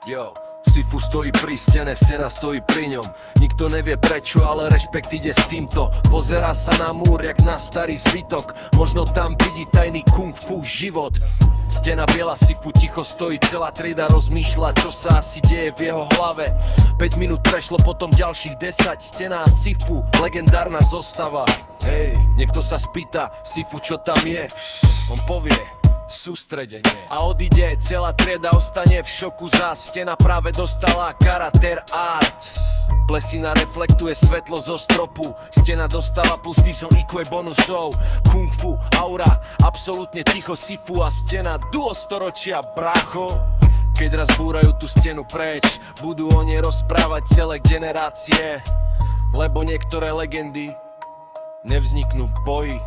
Yo, Sifu stojí pri stene, stena stojí pri ňom. Nikto nevie prečo, ale rešpekt ide s týmto. Pozerá sa na múr, jak na starý zvytok. Možno tam vidí tajný kung fu život. Stena biela, Sifu ticho stojí, celá trieda rozmýšľa, čo sa asi deje v jeho hlave. 5 minút prešlo, potom ďalších 10. Stena a Sifu, legendárna zostava. Hej, niekto sa spýta, Sifu čo tam je? On povie, sústredenie. A odíde, celá trieda ostane v šoku. Zás stena práve dostala karater art. Plesina reflektuje svetlo zo stropu. Stena dostala plus som IQ bonusov. Kung fu, aura, absolútne ticho. Sifu a stena, duo storočia, brácho. Keď raz búrajú tú stenu preč, budú o nej rozprávať celé generácie. Lebo niektoré legendy nevzniknú v boji,